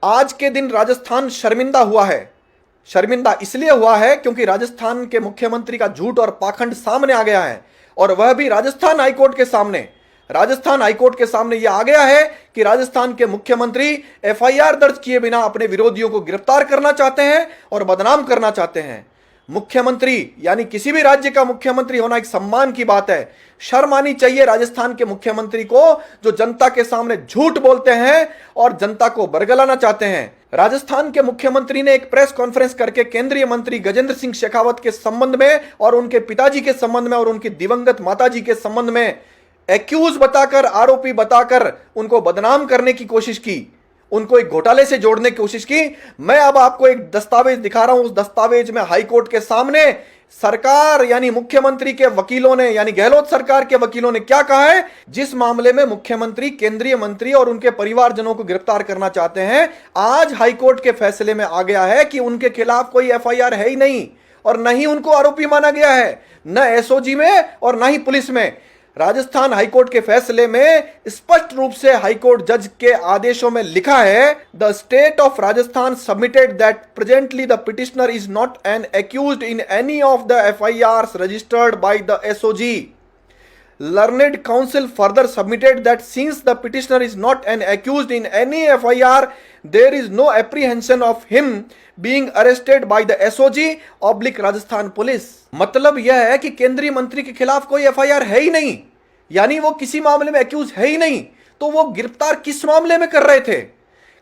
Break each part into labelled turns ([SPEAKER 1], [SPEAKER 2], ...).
[SPEAKER 1] आज के दिन राजस्थान शर्मिंदा हुआ है। शर्मिंदा इसलिए हुआ है क्योंकि राजस्थान के मुख्यमंत्री का झूठ और पाखंड सामने आ गया है, और वह भी राजस्थान हाईकोर्ट के सामने। राजस्थान हाईकोर्ट के सामने यह आ गया है कि राजस्थान के मुख्यमंत्री एफआईआर दर्ज किए बिना अपने विरोधियों को गिरफ्तार करना चाहते हैं और बदनाम करना चाहते हैं। मुख्यमंत्री यानी किसी भी राज्य का मुख्यमंत्री होना एक सम्मान की बात है। शर्म आनी चाहिए राजस्थान के मुख्यमंत्री को, जो जनता के सामने झूठ बोलते हैं और जनता को बरगलाना चाहते हैं। राजस्थान के मुख्यमंत्री ने एक प्रेस कॉन्फ्रेंस करके केंद्रीय मंत्री गजेंद्र सिंह शेखावत के संबंध में और उनके पिताजी के संबंध में और उनकी दिवंगत माताजी के संबंध में एक्यूज बताकर, आरोपी बताकर उनको बदनाम करने की कोशिश की, उनको एक घोटाले से जोड़ने की कोशिश की। मैं अब आपको एक दस्तावेज दिखा रहा हूं। उस दस्तावेज में हाईकोर्ट के सामने सरकार यानी मुख्यमंत्री के वकीलों ने, यानी गहलोत सरकार के वकीलों ने क्या कहा है। जिस मामले में मुख्यमंत्री केंद्रीय मंत्री और उनके परिवारजनों को गिरफ्तार करना चाहते हैं, आज हाईकोर्ट के फैसले में आ गया है कि उनके खिलाफ कोई एफआईआर है ही नहीं और न ही उनको आरोपी माना गया है, न एसओजी में और न ही पुलिस में। राजस्थान हाईकोर्ट के फैसले में स्पष्ट रूप से हाईकोर्ट जज के आदेशों में लिखा है, the state of Rajasthan submitted that presently the petitioner is not an accused in any of the FIRs registered by the SOG. Learned counsel further submitted that since the petitioner is not an accused in any FIR, there is no apprehension of him being arrested by the SOG / Rajasthan police. मतलब यह है कि केंद्रीय मंत्री के खिलाफ कोई FIR है ही नहीं, यानी वो किसी मामले में एक्यूज है ही नहीं, तो वो गिरफ्तार किस मामले में कर रहे थे।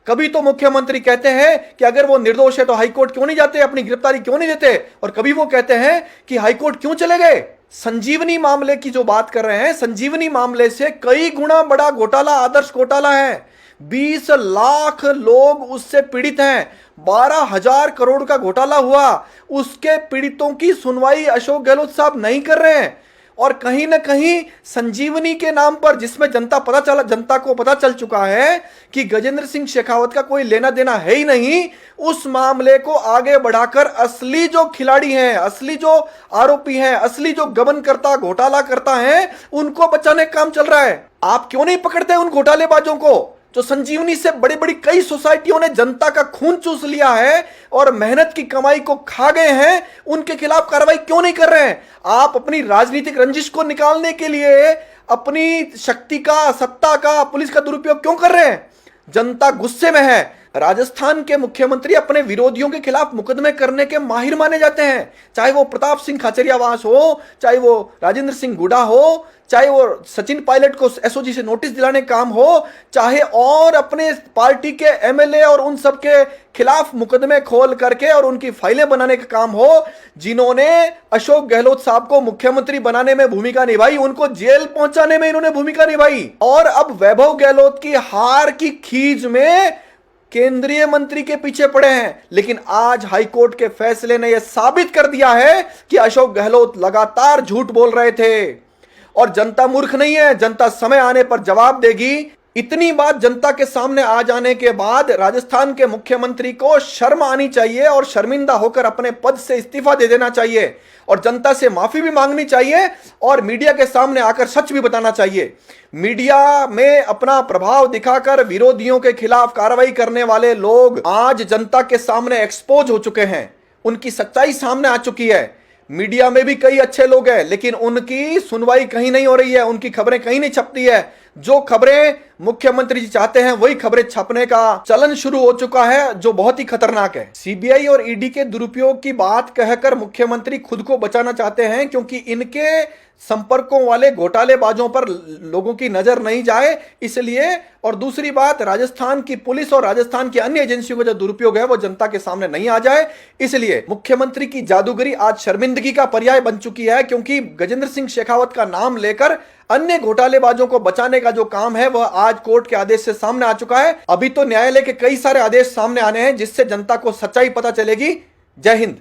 [SPEAKER 1] कभी तो मुख्यमंत्री कहते हैं कि अगर वो निर्दोष है तो हाईकोर्ट क्यों नहीं जाते, अपनी गिरफ्तारी क्यों नहीं देते, और कभी वो कहते हैं कि हाईकोर्ट क्यों चले गए। संजीवनी मामले की जो बात कर रहे हैं, संजीवनी मामले से कई गुना बड़ा घोटाला आदर्श घोटाला है। 20 लाख लोग उससे पीड़ित हैं। 12,000 करोड़ का घोटाला हुआ, उसके पीड़ितों की सुनवाई अशोक गहलोत साहब नहीं कर रहे हैं। और कहीं ना कहीं संजीवनी के नाम पर, जिसमें जनता को पता चल चुका है कि गजेंद्र सिंह शेखावत का कोई लेना देना है ही नहीं, उस मामले को आगे बढ़ाकर असली जो खिलाड़ी हैं, असली जो आरोपी हैं, असली जो गबन करता, घोटाला करता है, उनको बचाने का काम चल रहा है। आप क्यों नहीं पकड़ते उन घोटालेबाजों को जो संजीवनी से बड़ी बड़ी कई सोसाइटियों ने जनता का खून चूस लिया है और मेहनत की कमाई को खा गए हैं, उनके खिलाफ कार्रवाई क्यों नहीं कर रहे हैं। आप अपनी राजनीतिक रंजिश को निकालने के लिए अपनी शक्ति का, सत्ता का, पुलिस का दुरुपयोग क्यों कर रहे हैं। जनता गुस्से में है। राजस्थान के मुख्यमंत्री अपने विरोधियों के खिलाफ मुकदमे करने के माहिर माने जाते हैं, चाहे वो प्रताप सिंह खाचरियावास हो, चाहे वो राजेंद्र सिंह गुडा हो, चाहे वो सचिन पायलट को एसओजी से नोटिस दिलाने का काम हो, चाहे और अपने पार्टी के एमएलए और उन सब के खिलाफ मुकदमे खोल करके और उनकी फाइलें बनाने का काम हो। जिन्होंने अशोक गहलोत साहब को मुख्यमंत्री बनाने में भूमिका निभाई, उनको जेल पहुंचाने में इन्होंने भूमिका निभाई, और अब वैभव गहलोत की हार की खींच में केंद्रीय मंत्री के पीछे पड़े हैं। लेकिन आज हाईकोर्ट के फैसले ने यह साबित कर दिया है कि अशोक गहलोत लगातार झूठ बोल रहे थे, और जनता मूर्ख नहीं है, जनता समय आने पर जवाब देगी। इतनी बात जनता के सामने आ जाने के बाद राजस्थान के मुख्यमंत्री को शर्म आनी चाहिए और शर्मिंदा होकर अपने पद से इस्तीफा दे देना चाहिए और जनता से माफी भी मांगनी चाहिए और मीडिया के सामने आकर सच भी बताना चाहिए। मीडिया में अपना प्रभाव दिखाकर विरोधियों के खिलाफ कार्रवाई करने वाले लोग आज जनता के सामने एक्सपोज हो चुके हैं, उनकी सच्चाई सामने आ चुकी है। मीडिया में भी कई अच्छे लोग हैं, लेकिन उनकी सुनवाई कहीं नहीं हो रही है, उनकी खबरें कहीं नहीं छपती है। जो खबरें मुख्यमंत्री जी चाहते हैं वही खबरें छपने का चलन शुरू हो चुका है, जो बहुत ही खतरनाक है। सीबीआई और ईडी के दुरुपयोग की बात कहकर मुख्यमंत्री खुद को बचाना चाहते हैं, क्योंकि इनके संपर्कों वाले घोटालेबाजों पर लोगों की नजर नहीं जाए, इसलिए। और दूसरी बात, राजस्थान की पुलिस और राजस्थान की अन्य एजेंसियों का जो दुरुपयोग है वो जनता के सामने नहीं आ जाए, इसलिए मुख्यमंत्री की जादूगरी आज शर्मिंदगी का पर्याय बन चुकी है। क्योंकि गजेंद्र सिंह शेखावत का नाम लेकर अन्य घोटालेबाजों को बचाने का जो काम है वह आज कोर्ट के आदेश से सामने आ चुका है। अभी तो न्यायालय के कई सारे आदेश सामने आने हैं जिससे जनता को सच्चाई पता चलेगी। जय हिंद।